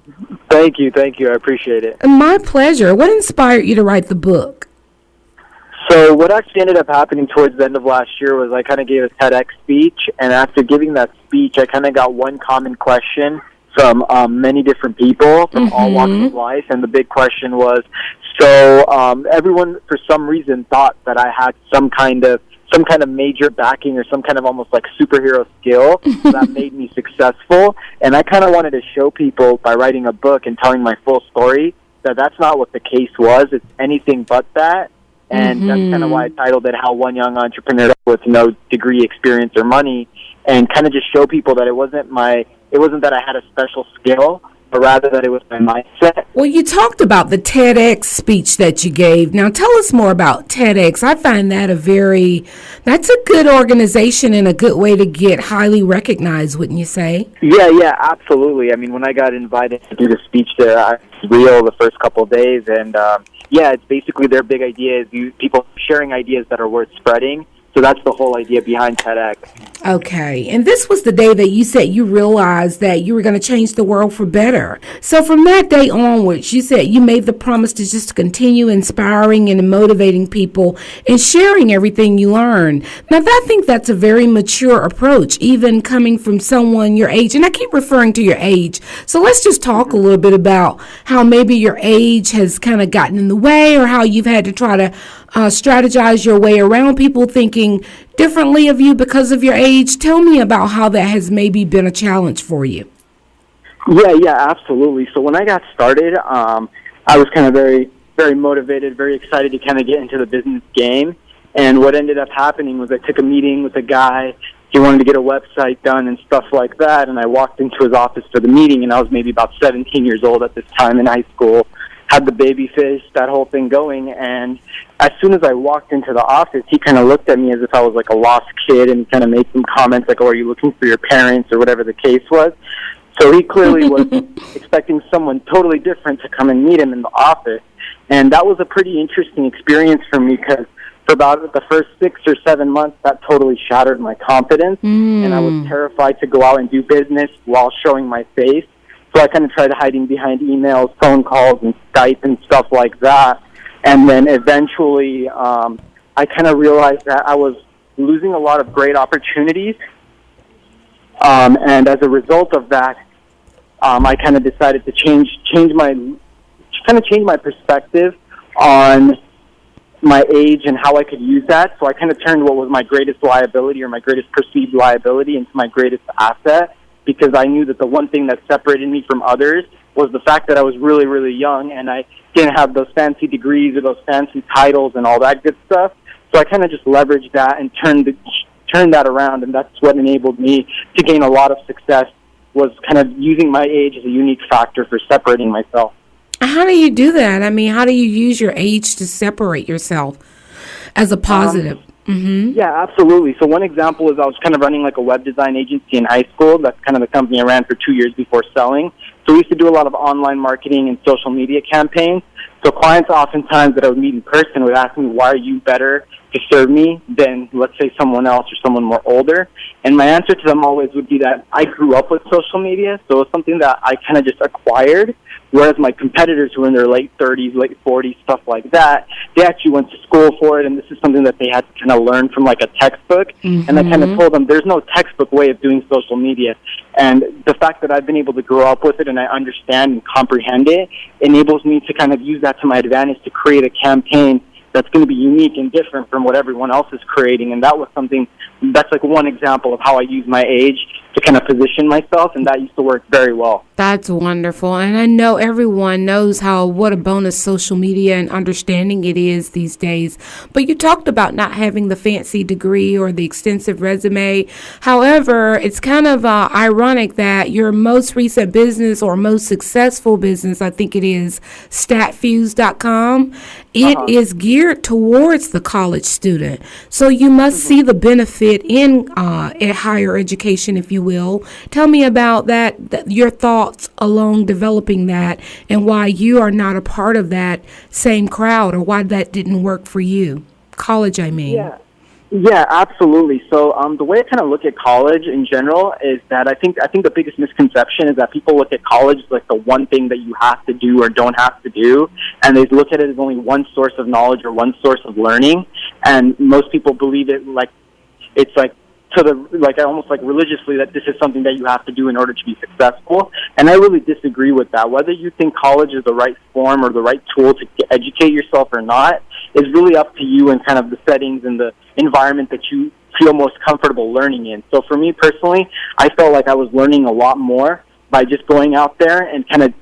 Thank you. I appreciate it. My pleasure. What inspired you to write the book? So what actually ended up happening towards the end of last year was I kind of gave a TEDx speech, and after giving that speech, I kind of got one common question from many different people from all walks of life, and the big question was, so everyone for some reason thought that I had some kind of major backing or some kind of almost like superhero skill that made me successful, and I kind of wanted to show people by writing a book and telling my full story that that's not what the case was. It's anything but that. And that's kind of why I titled it How One Young Entrepreneur with No Degree, Experience, or Money, and kind of just show people that it wasn't that I had a special skill, but rather that it was my mindset. Well, you talked about the TEDx speech that you gave. Now, tell us more about TEDx. I find that that's a good organization and a good way to get highly recognized, wouldn't you say? Yeah, absolutely. I mean, when I got invited to do the speech there, I was real the first couple of days, and it's basically their big idea is people sharing ideas that are worth spreading. So that's the whole idea behind TEDx. Okay. And this was the day that you said you realized that you were going to change the world for better. So from that day onwards, you said you made the promise to just continue inspiring and motivating people and sharing everything you learned. Now, I think that's a very mature approach, even coming from someone your age. And I keep referring to your age. So let's just talk a little bit about how maybe your age has kind of gotten in the way, or how you've had to try to strategize your way around people thinking differently of you because of your age. Tell me about how that has maybe been a challenge for you. Yeah, absolutely. So when I got started, I was kind of very, very motivated, very excited to kind of get into the business game. And what ended up happening was I took a meeting with a guy. He wanted to get a website done and stuff like that. And I walked into his office for the meeting, and I was maybe about 17 years old at this time in high school. Had the baby face, that whole thing going, and as soon as I walked into the office, he kind of looked at me as if I was like a lost kid and kind of made some comments like, "Oh, are you looking for your parents?" or whatever the case was. So he clearly was expecting someone totally different to come and meet him in the office, and that was a pretty interesting experience for me because for about the first 6 or 7 months, that totally shattered my confidence, and I was terrified to go out and do business while showing my face. So I kind of tried hiding behind emails, phone calls, and Skype and stuff like that. And then eventually I kind of realized that I was losing a lot of great opportunities. And as a result of that, I kind of decided to change my perspective on my age and how I could use that. So I kind of turned what was my greatest liability or my greatest perceived liability into my greatest asset, because I knew that the one thing that separated me from others was the fact that I was really, really young and I didn't have those fancy degrees or those fancy titles and all that good stuff. So I kind of just leveraged that and turned that around, and that's what enabled me to gain a lot of success, was kind of using my age as a unique factor for separating myself. How do you do that? I mean, how do you use your age to separate yourself as a positive? Yeah, absolutely. So one example is I was kind of running like a web design agency in high school. That's kind of the company I ran for 2 years before selling. So we used to do a lot of online marketing and social media campaigns. So clients oftentimes that I would meet in person would ask me, why are you better to serve me than, let's say, someone else or someone more older? And my answer to them always would be that I grew up with social media, so it's something that I kind of just acquired, whereas my competitors who are in their late 30s, late 40s, stuff like that, they actually went to school for it, and this is something that they had to kind of learn from like a textbook. And I kind of told them there's no textbook way of doing social media. And the fact that I've been able to grow up with it and I understand and comprehend it enables me to kind of use that to my advantage to create a campaign that's going to be unique and different from what everyone else is creating. And that was something, that's like one example of how I use my age to kind of position myself, and that used to work very well. That's wonderful. And I know everyone knows what a bonus social media and understanding it is these days. But you talked about not having the fancy degree or the extensive resume. However, it's kind of ironic that your most recent business or most successful business, I think it is statfuse.com, it is geared towards the college student. So you must see the benefit in higher education, if you will. Tell me about that, your thoughts along developing that, and why you are not a part of that same crowd, or why that didn't work for you. College, I mean. Yeah, absolutely. So the way I kind of look at college in general is that I think the biggest misconception is that people look at college as like the one thing that you have to do or don't have to do, and they look at it as only one source of knowledge or one source of learning. And most people believe it like it's like almost like religiously that this is something that you have to do in order to be successful. And I really disagree with that. Whether you think college is the right form or the right tool to educate yourself or not is really up to you and kind of the settings and the environment that you feel most comfortable learning in. So for me personally, I felt like I was learning a lot more by just going out there and kind of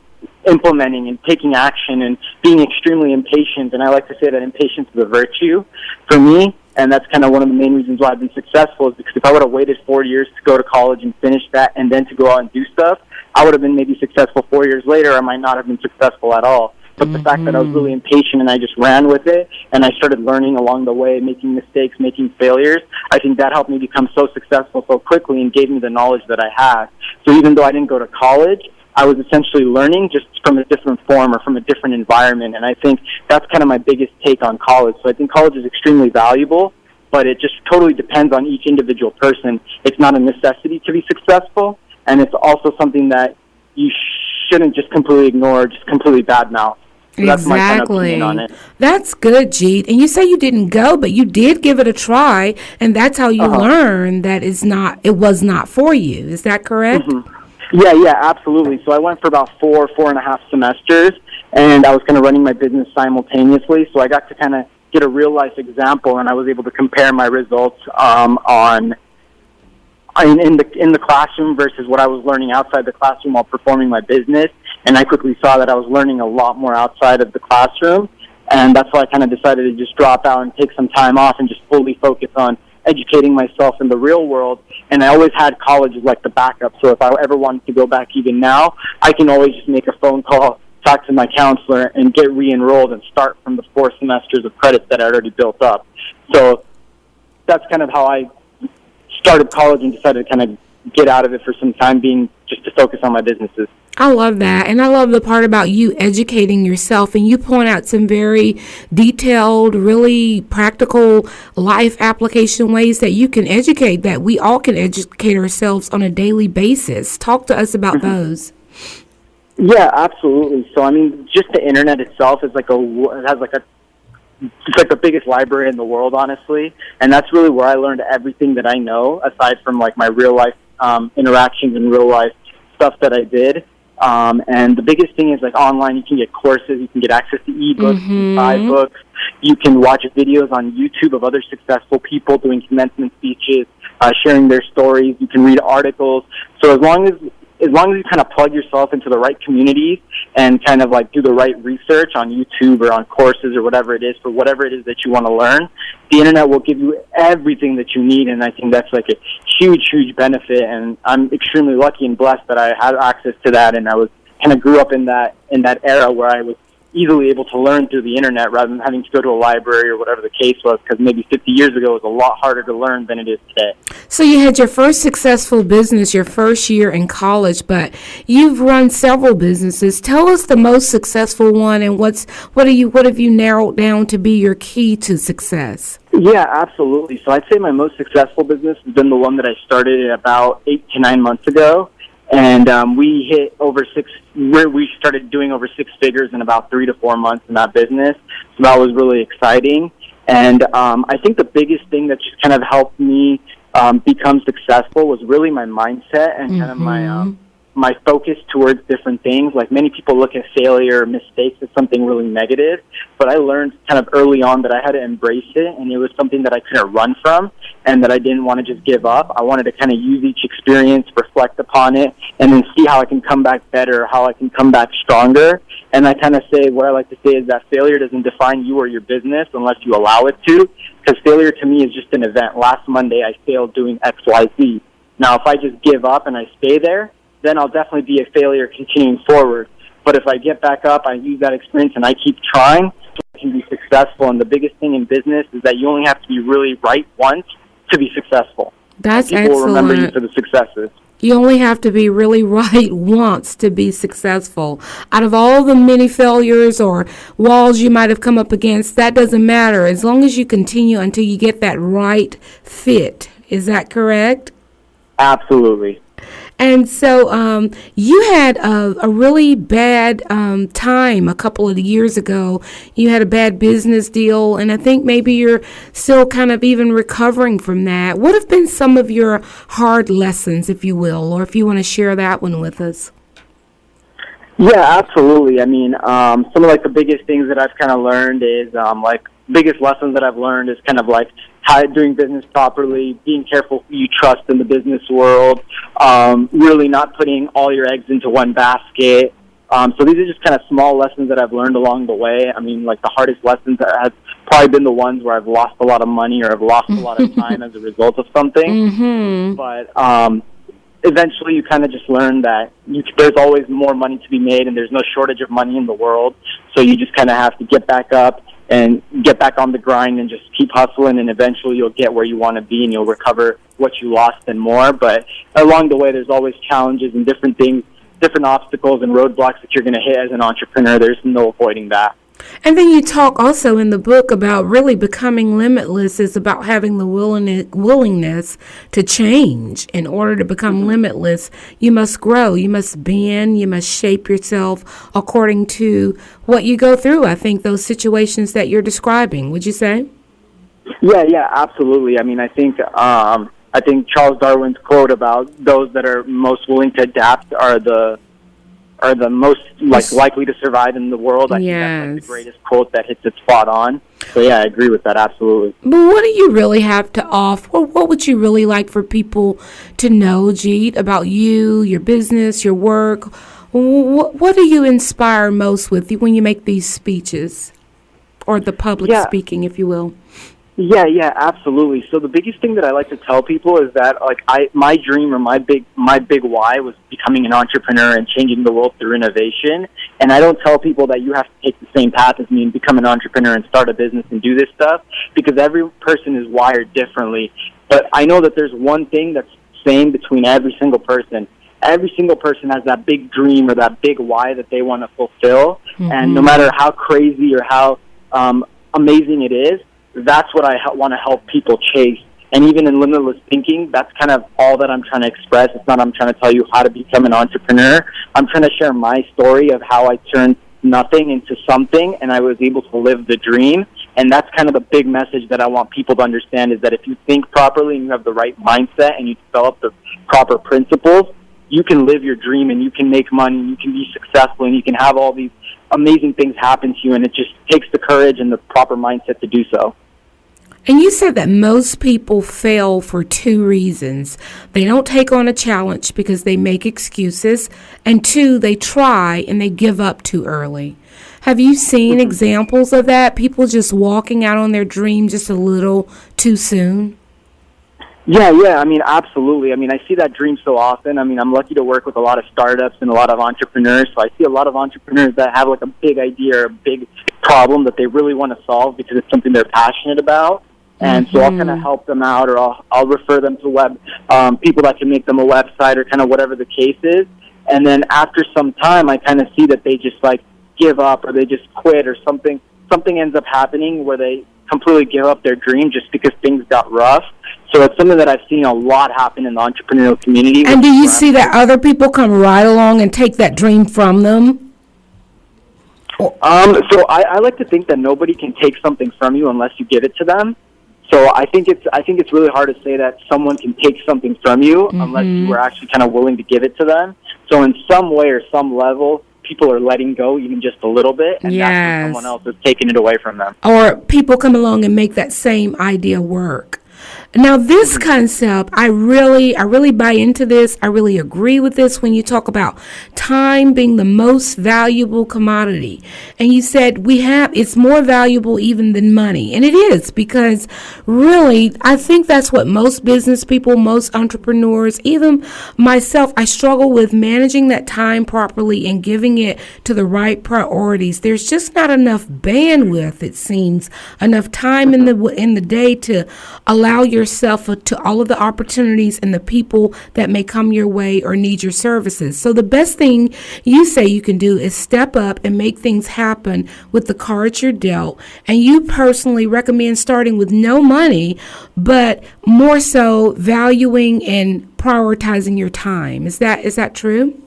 implementing and taking action and being extremely impatient. And I like to say that impatience is a virtue for me. And that's kind of one of the main reasons why I've been successful, is because if I would have waited 4 years to go to college and finish that and then to go out and do stuff, I would have been maybe successful 4 years later. I might not have been successful at all. But the fact that I was really impatient and I just ran with it and I started learning along the way, making mistakes, making failures, I think that helped me become so successful so quickly and gave me the knowledge that I have. So even though I didn't go to college, I was essentially learning just from a different form or from a different environment. And I think that's kind of my biggest take on college. So I think college is extremely valuable, but it just totally depends on each individual person. It's not a necessity to be successful, and it's also something that you shouldn't just completely ignore, just completely badmouth. So that's my kind of opinion on it. That's good, Jeet. And you say you didn't go, but you did give it a try, and that's how you learned that it was not for you. Is that correct? Yeah, absolutely. So I went for about 4.5 semesters, and I was kind of running my business simultaneously. So I got to kind of get a real life example, and I was able to compare my results in the classroom versus what I was learning outside the classroom while performing my business. And I quickly saw that I was learning a lot more outside of the classroom, and that's why I kind of decided to just drop out and take some time off and just fully focus on educating myself in the real world. And I always had college as like the backup, so if I ever wanted to go back even now, I can always just make a phone call, talk to my counselor, and get re-enrolled and start from the 4 semesters of credits that I already built up. So that's kind of how I started college and decided to kind of get out of it for some time being, just to focus on my businesses. I love that. And I love the part about you educating yourself. And you point out some very detailed, really practical life application ways that you can educate, that we all can educate ourselves on a daily basis. Talk to us about those. Yeah, absolutely. So, I mean, just the internet itself is it's like the biggest library in the world, honestly. And that's really where I learned everything that I know, aside from like my real life interactions and real life stuff that I did. And the biggest thing is like online, you can get courses, you can get access to ebooks, you can buy books, you can watch videos on YouTube of other successful people doing commencement speeches, sharing their stories. You can read articles. So as long as you kind of plug yourself into the right communities and kind of like do the right research on YouTube or on courses or whatever it is for whatever it is that you want to learn, the internet will give you everything that you need. And I think that's like a huge, huge benefit. And I'm extremely lucky and blessed that I had access to that. And I was kind of grew up in that era where I was easily able to learn through the internet rather than having to go to a library or whatever the case was, because maybe 50 years ago it was a lot harder to learn than it is today. So you had your first successful business your first year in college, but you've run several businesses. Tell us the most successful one, and what have you narrowed down to be your key to success? Yeah, absolutely. So I'd say my most successful business has been the one that I started about 8 to 9 months ago. And we started doing over 6 figures in about 3 to 4 months in that business. So that was really exciting. And I think the biggest thing that just kind of helped me become successful was really my mindset and kind of my focus towards different things. Like, many people look at failure or mistakes as something really negative, but I learned kind of early on that I had to embrace it, and it was something that I couldn't run from, and that I didn't want to just give up. I wanted to kind of use each experience, reflect upon it, and then see how I can come back better, how I can come back stronger. And I kind of say, what I like to say is that failure doesn't define you or your business unless you allow it to, because failure to me is just an event. Last Monday, I failed doing X, Y, Z. Now, if I just give up and I stay there, then I'll definitely be a failure continuing forward. But if I get back up, I use that experience, and I keep trying, I can be successful. And the biggest thing in business is that you only have to be really right once to be successful. That's excellent. People will remember you for the successes. You only have to be really right once to be successful. Out of all the many failures or walls you might have come up against, that doesn't matter as long as you continue until you get that right fit. Is that correct? Absolutely. And so you had a really bad time a couple of years ago. You had a bad business deal, and I think maybe you're still kind of even recovering from that. What have been some of your hard lessons, if you will, or if you want to share that one with us? Yeah, absolutely. I mean, some of like the biggest things that I've kind of learned is biggest lessons that I've learned is kind of like how doing business properly, being careful who you trust in the business world, really not putting all your eggs into one basket. So these are just kind of small lessons that I've learned along the way. I mean, like, the hardest lessons have probably been the ones where I've lost a lot of money or I've lost a lot of time as a result of something. But eventually you kind of just learn that there's always more money to be made, and there's no shortage of money in the world. So you just kind of have to get back up and get back on the grind and just keep hustling, and eventually you'll get where you want to be and you'll recover what you lost and more. But along the way, there's always challenges and different things, different obstacles and roadblocks that you're going to hit as an entrepreneur. There's no avoiding that. And then you talk also in the book about really becoming limitless is about having the willingness to change. In order to become limitless, you must grow, you must bend, you must shape yourself according to what you go through. I think those situations that you're describing, would you say? Yeah, absolutely. I mean, I think Charles Darwin's quote about those that are most willing to adapt are the most likely to survive in the world. I think that's the greatest quote that hits it spot on. So yeah, I agree with that, absolutely. But what do you really have to offer? What would you really like for people to know, Jeet, about you, your business, your work? What do you inspire most with when you make these speeches, or the public speaking, if you will? Yeah, absolutely. So the biggest thing that I like to tell people is that my dream or my big why was becoming an entrepreneur and changing the world through innovation. And I don't tell people that you have to take the same path as me and become an entrepreneur and start a business and do this stuff, because every person is wired differently. But I know that there's one thing that's the same between every single person. Every single person has that big dream or that big why that they want to fulfill. Mm-hmm. And no matter how crazy or how amazing it is, that's what I want to help people chase. And even in limitless thinking, that's kind of all that I'm trying to express. It's not I'm trying to tell you how to become an entrepreneur. I'm trying to share my story of how I turned nothing into something, and I was able to live the dream. And that's kind of the big message that I want people to understand, is that if you think properly and you have the right mindset and you develop the proper principles, you can live your dream and you can make money and you can be successful and you can have all these amazing things happen to you, and it just takes the courage and the proper mindset to do so. And you said that most people fail for two reasons. They don't take on a challenge because they make excuses, and two, they try and they give up too early. Have you seen examples of that? People just walking out on their dream just a little too soon? Yeah, I mean, absolutely. I mean, I see that dream so often. I mean, I'm lucky to work with a lot of startups and a lot of entrepreneurs, so I see a lot of entrepreneurs that have like a big idea or a big problem that they really want to solve because it's something they're passionate about. And so I'll kind of help them out, or I'll refer them to people that can make them a website or kind of whatever the case is. And then after some time, I kind of see that they just like give up or they just quit or something ends up happening where they completely give up their dream just because things got rough. So it's something that I've seen a lot happen in the entrepreneurial community. And do you see that other people come right along and take that dream from them? So I like to think that nobody can take something from you unless you give it to them. So I think it's really hard to say that someone can take something from you unless you are actually kind of willing to give it to them. So in some way or some level, people are letting go even just a little bit, and that's when someone else is taking it away from them. Or people come along and make that same idea work. Now, this concept, I really buy into this. I really agree with this when you talk about time being the most valuable commodity. And you said it's more valuable even than money. And it is, because really, I think that's what most business people, most entrepreneurs, even myself, I struggle with managing that time properly and giving it to the right priorities. There's just not enough bandwidth, it seems, enough time in the day to allow yourself to all of the opportunities and the people that may come your way or need your services. So the best thing you say you can do is step up and make things happen with the cards you're dealt. And you personally recommend starting with no money, but more so valuing and prioritizing your time. Is that true?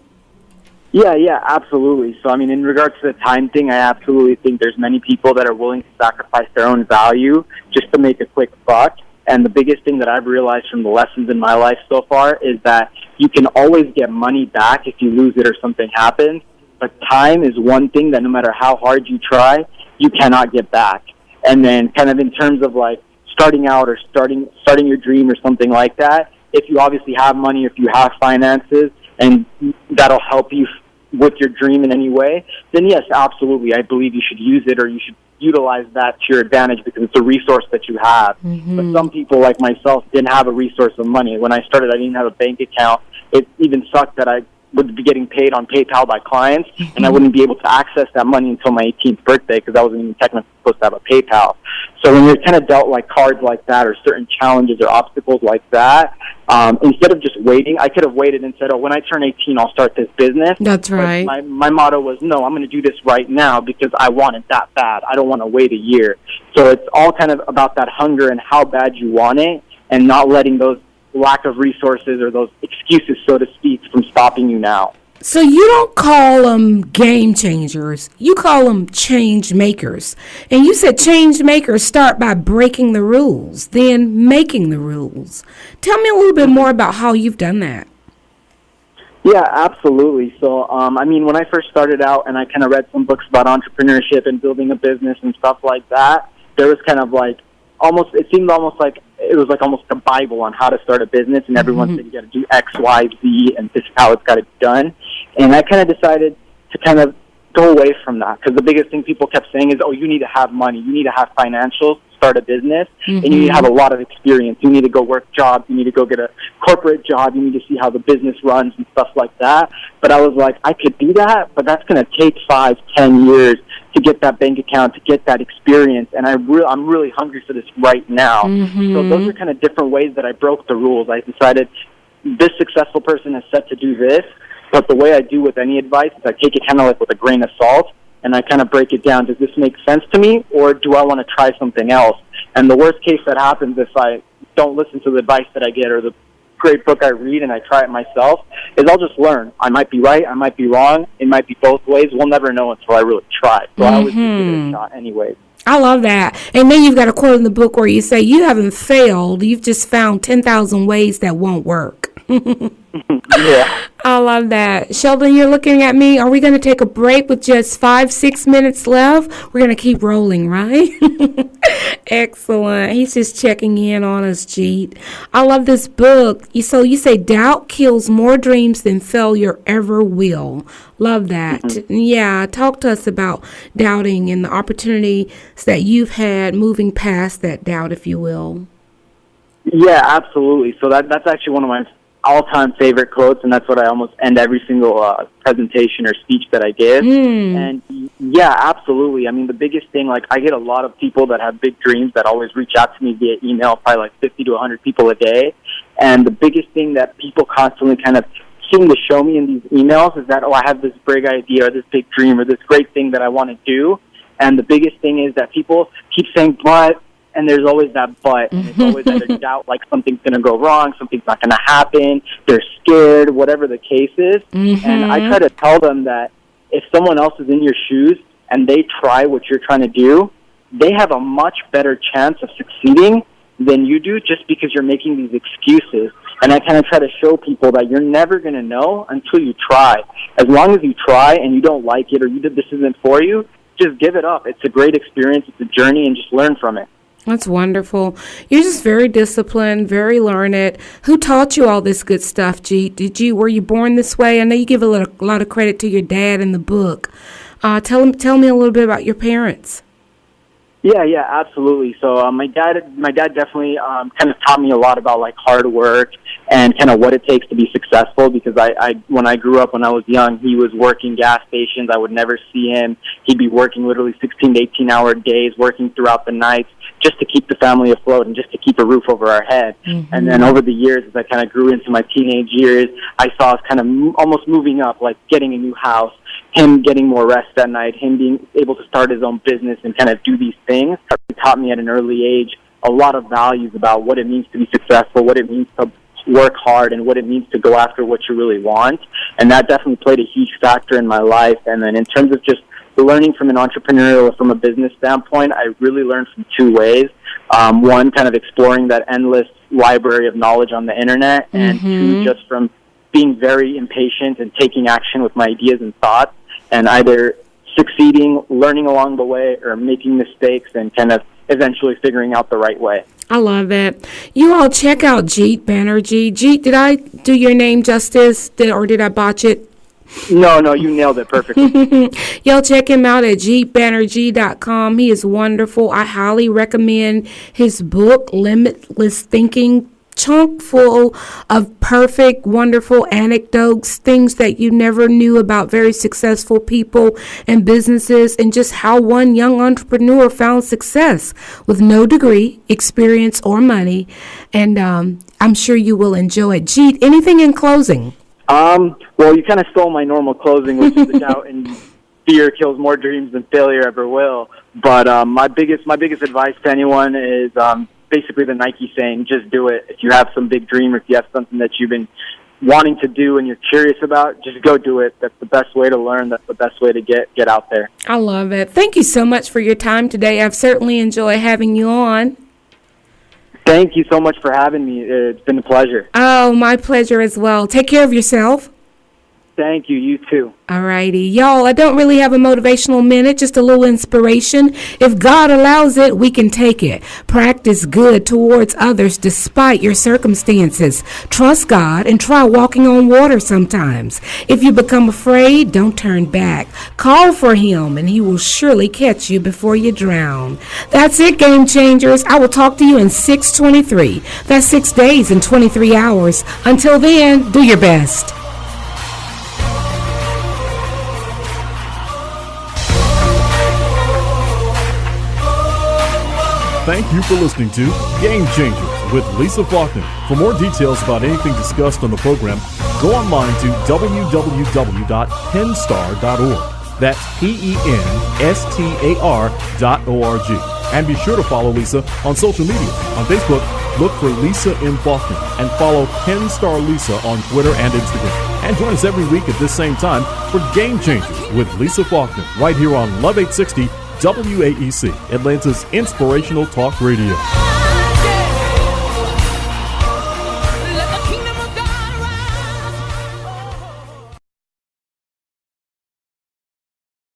Yeah, absolutely. So, I mean, in regards to the time thing, I absolutely think there's many people that are willing to sacrifice their own value just to make a quick buck. And the biggest thing that I've realized from the lessons in my life so far is that you can always get money back if you lose it or something happens. But time is one thing that no matter how hard you try, you cannot get back. And then kind of in terms of like starting out or starting your dream or something like that, if you obviously have money, if you have finances, and that'll help you with your dream in any way, then yes, absolutely, I believe you should use it, or you should utilize that to your advantage because it's a resource that you have. But some people like myself didn't have a resource of money. When I started, I didn't have a bank account. It even sucked that I would be getting paid on PayPal by clients, and I wouldn't be able to access that money until my 18th birthday because I wasn't even technically supposed to have a PayPal. So when you're kind of dealt like cards like that, or certain challenges or obstacles like that, instead of just waiting, I could have waited and said, oh, when I turn 18, I'll start this business. That's right. But my motto was, no, I'm going to do this right now because I want it that bad. I don't want to wait a year. So it's all kind of about that hunger and how bad you want it, and not letting those lack of resources or those excuses, so to speak, from stopping you now. So you don't call them game changers. You call them change makers. And you said change makers start by breaking the rules, then making the rules. Tell me a little bit more about how you've done that. Yeah, absolutely. So, I mean, when I first started out and I kind of read some books about entrepreneurship and building a business and stuff like that, there was kind of like it seemed almost like it was like almost a Bible on how to start a business, and everyone said you got to do X, Y, Z, and this is how it's got to be done. And I kind of decided to kind of go away from that, because the biggest thing people kept saying is, oh, you need to have money, you need to have financials to start a business, and you need to have a lot of experience. You need to go work jobs, you need to go get a corporate job, you need to see how the business runs and stuff like that. But I was like, I could do that, but that's going to take 5-10 years to get that bank account, to get that experience, and I'm really hungry for this right now. So those are kind of different ways that I broke the rules. I decided this successful person is set to do this, but the way I do with any advice is I take it kind of like with a grain of salt, and I kind of break it down. Does this make sense to me, or do I want to try something else? And the worst case that happens if I don't listen to the advice that I get or the great book I read and I try it myself is I'll just learn. I might be right, I might be wrong, it might be both ways. We'll never know until I really try. So I always give it a shot anyway. I love that. And then you've got a quote in the book where you say, you haven't failed, you've just found 10,000 ways that won't work. Yeah. I love that. Sheldon, you're looking at me. Are we going to take a break with just 5-6 minutes left? We're going to keep rolling, right? Excellent. He's just checking in on us, Jeet. I love this book. So you say doubt kills more dreams than failure ever will. Love that. Yeah, talk to us about doubting and the opportunities that you've had moving past that doubt, if you will. Yeah, absolutely. So that's actually one of my all-time favorite quotes, and that's what I almost end every single presentation or speech that I give. And yeah, absolutely. I mean, the biggest thing, like, I get a lot of people that have big dreams that always reach out to me via email, probably like 50 to 100 people a day. And the biggest thing that people constantly kind of seem to show me in these emails is that, oh, I have this big idea or this big dream or this great thing that I want to do. And the biggest thing is that people keep saying, but, and there's always that but, and it's always either doubt, like something's going to go wrong, something's not going to happen, they're scared, whatever the case is. And I try to tell them that if someone else is in your shoes and they try what you're trying to do, they have a much better chance of succeeding than you do, just because you're making these excuses. And I kind of try to show people that you're never going to know until you try. As long as you try and you don't like it, or this isn't for you, just give it up. It's a great experience, it's a journey, and just learn from it. That's wonderful. You're just very disciplined, very learned. Who taught you all this good stuff, Jeet? Were you born this way? I know you give a lot of credit to your dad in the book. Tell me a little bit about your parents. Yeah, absolutely. So my dad definitely kind of taught me a lot about like hard work and kind of what it takes to be successful, because I when I grew up, when I was young, he was working gas stations. I would never see him. He'd be working literally 16 to 18-hour days, working throughout the nights just to keep the family afloat and just to keep a roof over our head. And then over the years, as I kind of grew into my teenage years, I saw us kind of almost moving up, like getting a new house, him getting more rest at night, him being able to start his own business and kind of do these things. He taught me at an early age a lot of values about what it means to be successful, what it means to work hard, and what it means to go after what you really want. And that definitely played a huge factor in my life. And then in terms of just learning from an entrepreneurial or from a business standpoint, I really learned from two ways. One, kind of exploring that endless library of knowledge on the internet, and two, just from being very impatient and taking action with my ideas and thoughts, and either succeeding, learning along the way, or making mistakes and kind of eventually figuring out the right way. I love it. You all check out Jeet Banarjee. Jeet, did I do your name justice, or did I botch it? No, you nailed it perfectly. Y'all check him out at jeetbanarjee.com. He is wonderful. I highly recommend his book, Limitless Thinking. Chunk full of perfect, wonderful anecdotes, things that you never knew about very successful people and businesses, and just how one young entrepreneur found success with no degree, experience, or money. And I'm sure you will enjoy it. Jeet, anything in closing? Well, you kind of stole my normal closing, which is the doubt and fear kills more dreams than failure ever will. But my biggest advice to anyone is basically the Nike saying, just do it. If you have some big dream, or if you have something that you've been wanting to do and you're curious about, just go do it. That's the best way to learn. That's the best way to get out there. I love it. Thank you so much for your time today. I've certainly enjoyed having you on. Thank you so much for having me. It's been a pleasure. Oh, my pleasure as well. Take care of yourself. Thank you. You too. All righty. Y'all, I don't really have a motivational minute, just a little inspiration. If God allows it, we can take it. Practice good towards others despite your circumstances. Trust God and try walking on water sometimes. If you become afraid, don't turn back. Call for Him and He will surely catch you before you drown. That's it, Game Changers. I will talk to you in 623. That's 6 days and 23 hours. Until then, do your best. Thank you for listening to Game Changers with Lisa Faulkner. For more details about anything discussed on the program, go online to www.penstar.org. That's PENSTAR.org. And be sure to follow Lisa on social media. On Facebook, look for Lisa M. Faulkner and follow Penstar Lisa on Twitter and Instagram. And join us every week at this same time for Game Changers with Lisa Faulkner right here on Love 860 WAEC, Atlanta's inspirational talk radio.